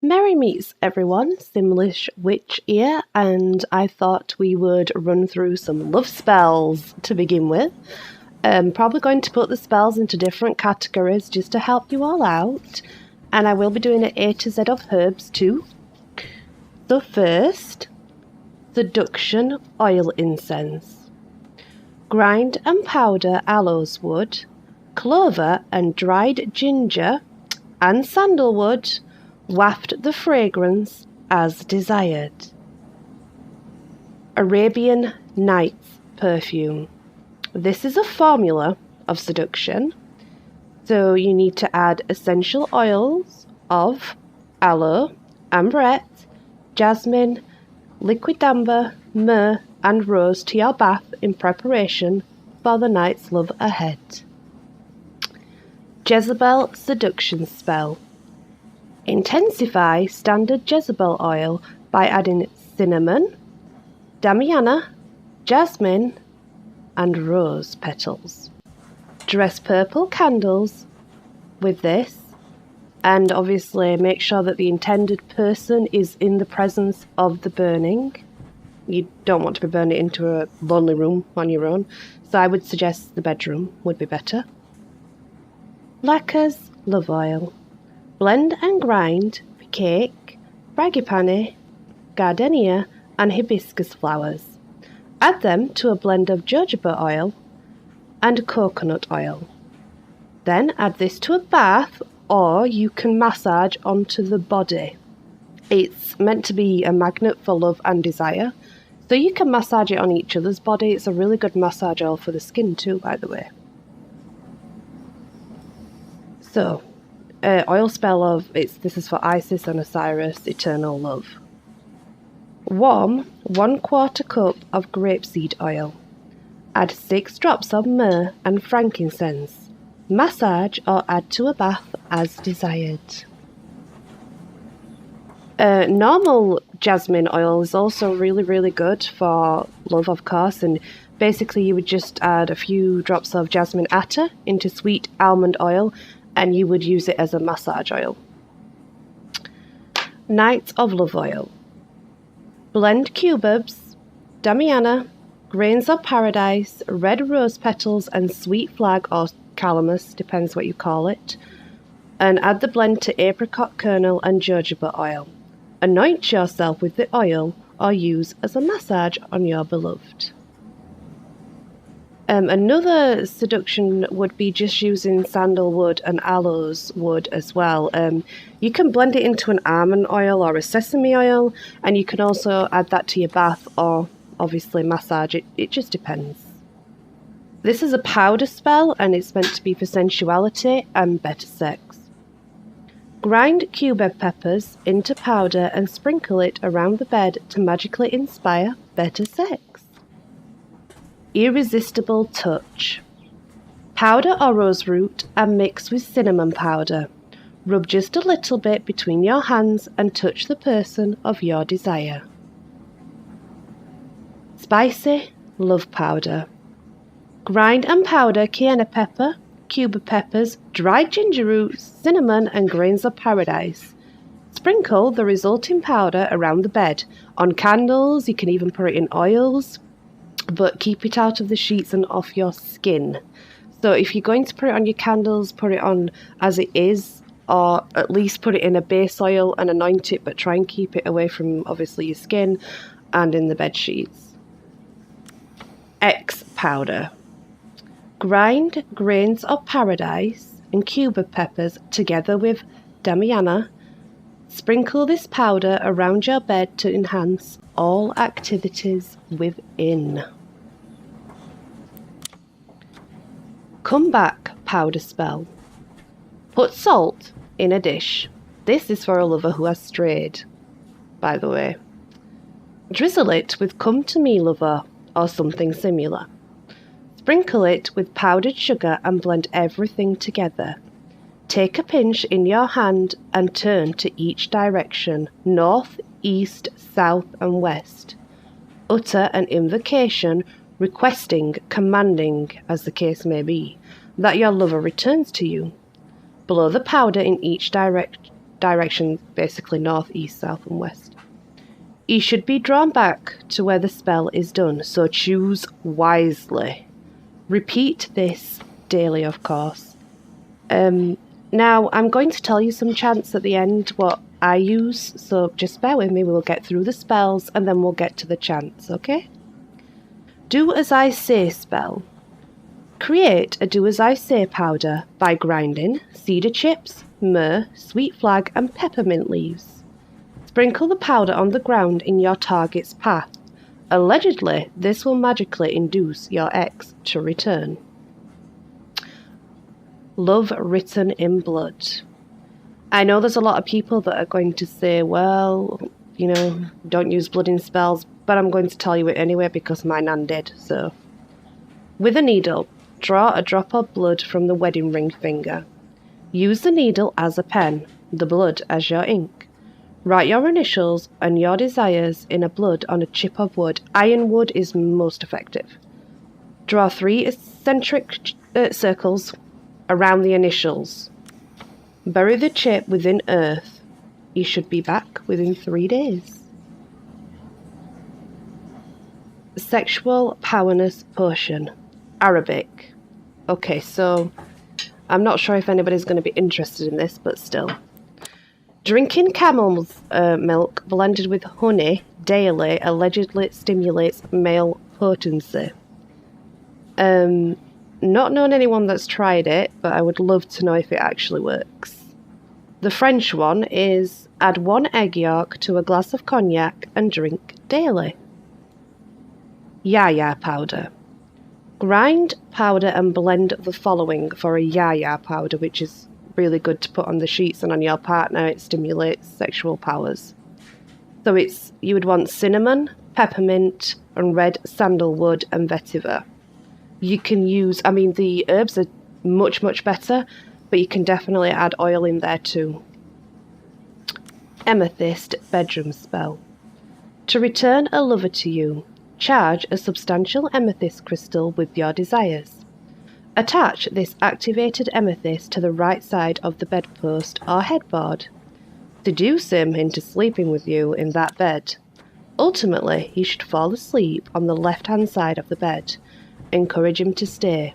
Merry meets everyone, Simlish Witch here, and I thought we would run through some love spells to begin with. Probably going to put the spells into different categories just to help you all out, and I will be doing an A to Z of herbs too. So first, Seduction Oil Incense. Grind and powder aloes wood, clover and dried ginger, and sandalwood. Waft the fragrance as desired. Arabian Nights perfume. This is a formula of seduction, so you need to add essential oils of aloe, amberette, jasmine, liquid amber, myrrh and rose to your bath in preparation for the night's love ahead. Jezebel Seduction Spell. Intensify standard Jezebel oil by adding cinnamon, damiana, jasmine, and rose petals. Dress purple candles with this, and obviously make sure that the intended person is in the presence of the burning. You don't want to be burning it into a lonely room on your own, so I would suggest the bedroom would be better. Lacquers Love Oil. Blend and grind cake, frangipani, gardenia and hibiscus flowers. Add them to a blend of jojoba oil and coconut oil. Then add this to a bath, or you can massage onto the body. It's meant to be a magnet for love and desire, so you can massage it on each other's body. It's a really good massage oil for the skin too, by the way. So, oil spell of, this is for Isis and Osiris, eternal love. Warm 1/4 cup of grapeseed oil. Add 6 drops of myrrh and frankincense. Massage or add to a bath as desired. Normal jasmine oil is also really good for love, of course, and basically you would just add a few drops of jasmine attar into sweet almond oil, and you would use it as a massage oil. Night of Love Oil. Blend cubebs, damiana, grains of paradise, red rose petals and sweet flag or calamus, depends what you call it, and add the blend to apricot kernel and jojoba oil. Anoint yourself with the oil or use as a massage on your beloved. Another seduction would be just using sandalwood and aloes wood as well. You can blend it into an almond oil or a sesame oil, and you can also add that to your bath or obviously massage it. It just depends. This is a powder spell, and it's meant to be for sensuality and better sex. Grind cubeb peppers into powder and sprinkle it around the bed to magically inspire better sex. Irresistible Touch. Powder or rose root and mix with cinnamon powder. Rub just a little bit between your hands and touch the person of your desire. Spicy Love Powder. Grind and powder cayenne pepper, cubeb peppers, dried ginger roots, cinnamon and grains of paradise. Sprinkle the resulting powder around the bed. On candles, you can even put it in oils, but keep it out of the sheets and off your skin. So if you're going to put it on your candles, put it on as it is, or at least put it in a base oil and anoint it, but try and keep it away from obviously your skin and in the bed sheets. X powder. Grind grains of paradise and cubeb peppers together with damiana. Sprinkle this powder around your bed to enhance all activities within. Come back powder spell. Put salt in a dish. This is for a lover who has strayed, by the way. Drizzle it with come to me lover or something similar. Sprinkle it with powdered sugar and blend everything together. Take a pinch in your hand and turn to each direction, north, east, south and west. Utter an invocation requesting, commanding, as the case may be, that your lover returns to you. Blow the powder in each direction, basically north, east, south and west. He should be drawn back to where the spell is done, so choose wisely. Repeat this daily, of course. Now, I'm going to tell you some chants at the end, what I use, so just bear with me. We'll get through the spells and then we'll get to the chants, okay? Do as I say spell. Create a do as I say powder by grinding cedar chips, myrrh, sweet flag and peppermint leaves. Sprinkle the powder on the ground in your target's path. Allegedly, this will magically induce your ex to return. Love written in blood. I know there's a lot of people that are going to say, well, you know, don't use blood in spells, but I'm going to tell you it anyway because my nan did, so. With a needle, draw a drop of blood from the wedding ring finger. Use the needle as a pen, the blood as your ink. Write your initials and your desires in a blood on a chip of wood. Ironwood is most effective. Draw 3 eccentric circles around the initials. Bury the chip within earth. You should be back within 3 days. Sexual Powerness Potion. Arabic. Okay, so I'm not sure if anybody's going to be interested in this, but still. Drinking camel's milk blended with honey daily allegedly stimulates male potency. Not known anyone that's tried it, but I would love to know if it actually works. The French one is add 1 egg yolk to a glass of cognac and drink daily. Yaya powder. Grind, powder and blend the following for a yaya powder, which is really good to put on the sheets and on your partner. It stimulates sexual powers. So you would want cinnamon, peppermint and red sandalwood and vetiver. You can use, the herbs are much, much better, but you can definitely add oil in there too. Amethyst bedroom spell. To return a lover to you, charge a substantial amethyst crystal with your desires. Attach this activated amethyst to the right side of the bedpost or headboard. Seduce him into sleeping with you in that bed. Ultimately, he should fall asleep on the left-hand side of the bed. Encourage him to stay.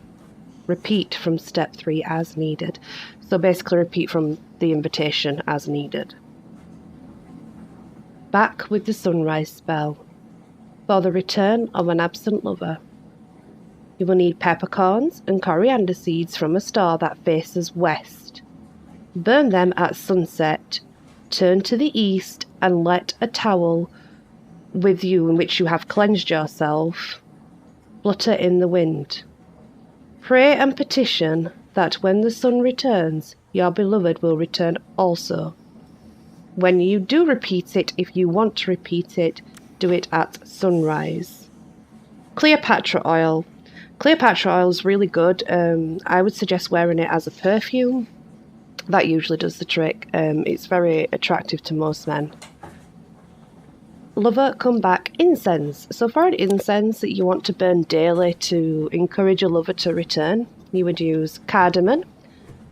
Repeat from step 3 as needed. So basically repeat from the invitation as needed. Back with the sunrise spell. For the return of an absent lover. You will need peppercorns and coriander seeds from a store that faces west. Burn them at sunset. Turn to the east and let a towel with you in which you have cleansed yourself flutter in the wind. Pray and petition that when the sun returns, your beloved will return also. When you do repeat it, if you want to repeat it, do it at sunrise. Cleopatra oil. Cleopatra oil is really good. I would suggest wearing it as a perfume. That usually does the trick. It's very attractive to most men. Lover come back incense. So for an incense that you want to burn daily to encourage a lover to return, you would use cardamom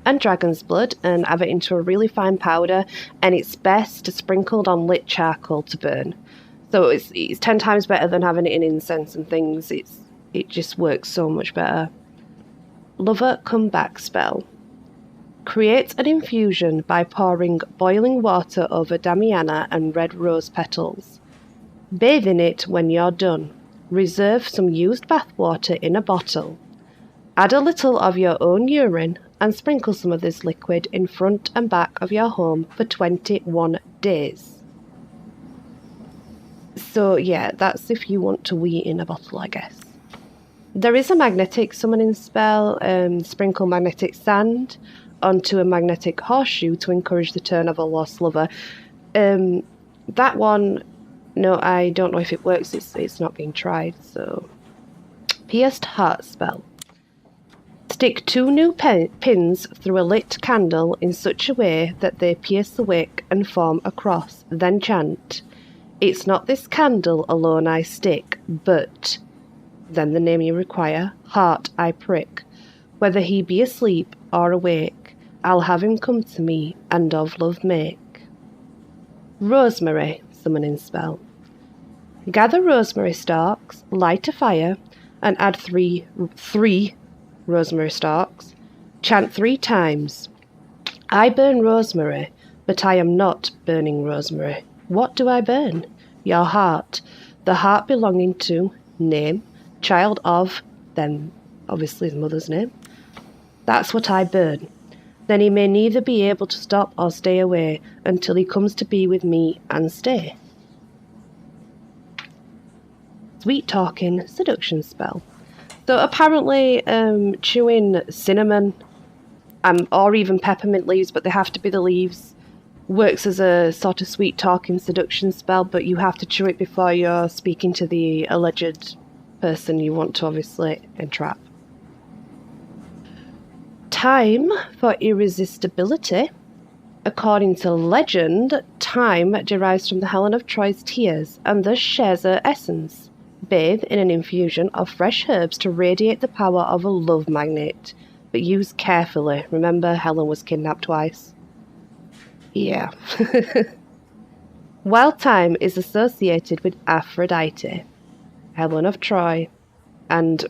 and dragon's blood and have it into a really fine powder, and it's best sprinkled on lit charcoal to burn. So it's 10 times better than having it in incense and things. It just works so much better. Lover come back spell. Create an infusion by pouring boiling water over damiana and red rose petals. Bathe in it when you're done. Reserve some used bath water in a bottle. Add a little of your own urine and sprinkle some of this liquid in front and back of your home for 21 days. So yeah, that's if you want to wee in a bottle, I guess. There is a magnetic summoning spell. Sprinkle magnetic sand onto a magnetic horseshoe to encourage the turn of a lost lover. That one, no, I don't know if it works. It's not being tried. So, pierced heart spell. Stick 2 new pins through a lit candle in such a way that they pierce the wick and form a cross. Then chant, "It's not this candle alone I stick, but..." Then the name you require. Heart I prick. Whether he be asleep or awake, I'll have him come to me and of love make. Rosemary summoning spell. Gather rosemary stalks, light a fire, and add three rosemary stalks. Chant 3 times. I burn rosemary, but I am not burning rosemary. What do I burn? Your heart. The heart belonging to name, child of, then obviously his mother's name. That's what I burn. Then he may neither be able to stop or stay away until he comes to be with me and stay. Sweet talking seduction spell. So apparently chewing cinnamon or even peppermint leaves, but they have to be the leaves, works as a sort of sweet talking seduction spell, but you have to chew it before you're speaking to the alleged person you want to obviously entrap. Time for irresistibility. According to legend, time derives from the Helen of Troy's tears and thus shares her essence. Bathe in an infusion of fresh herbs to radiate the power of a love magnet, but use carefully. Remember, Helen was kidnapped twice. Yeah. While time is associated with Aphrodite, Helen of Troy, and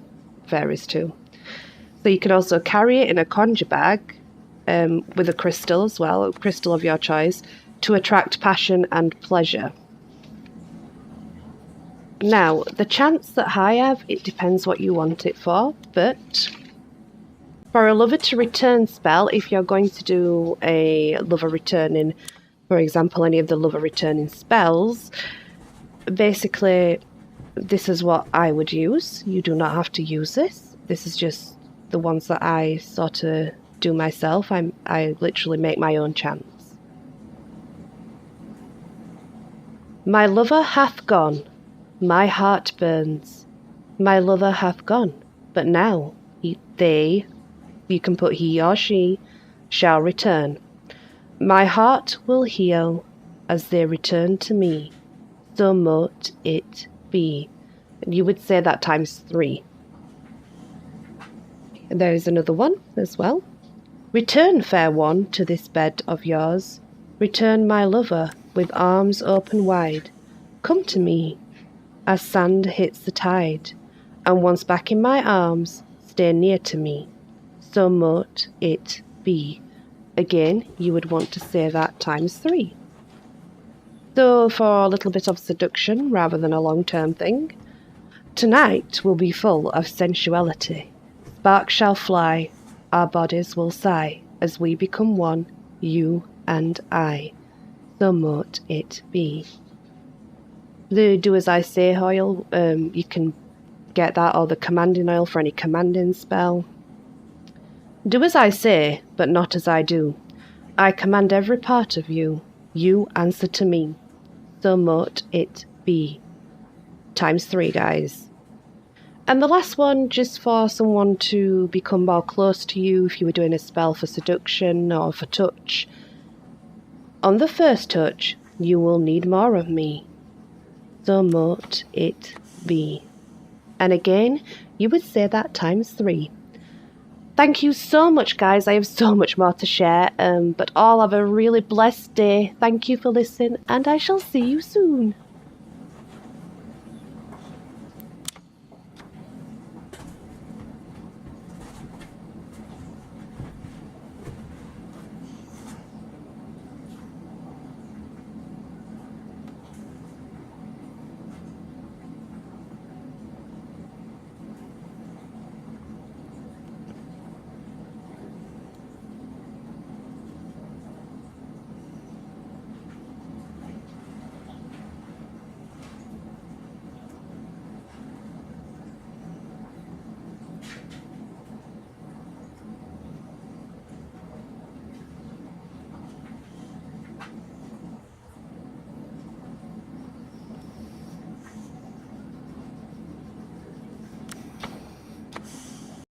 fairies too. So you can also carry it in a conjure bag with a crystal as well, a crystal of your choice, to attract passion and pleasure. Now, the chance that I have, it depends what you want it for, but for a lover to return spell, if you're going to do a lover returning, for example, any of the lover returning spells, basically, this is what I would use. You do not have to use this. This is just the ones that I sort of do myself. I literally make my own chants. My lover hath gone. My heart burns. My lover hath gone. But now, they, you can put he or she, shall return. My heart will heal as they return to me. So mote it be. And you would say that times 3. And there is another one as well. Return, fair one, to this bed of yours. Return, my lover, with arms open wide. Come to me, as sand hits the tide, and once back in my arms, stay near to me. So mote it be. Again, you would want to say that times 3. So for a little bit of seduction rather than a long-term thing, tonight will be full of sensuality. Sparks shall fly, our bodies will sigh, as we become one, you and I. So mote it be. The do as I say oil, you can get that, or the commanding oil for any commanding spell. Do as I say, but not as I do. I command every part of you. You answer to me. So mote it be. Times 3, guys. And the last one, just for someone to become more close to you if you were doing a spell for seduction or for touch. On the first touch, you will need more of me. So mote it be. And again, you would say that times 3. Thank you so much, guys. I have so much more to share, but all have a really blessed day. Thank you for listening, and I shall see you soon.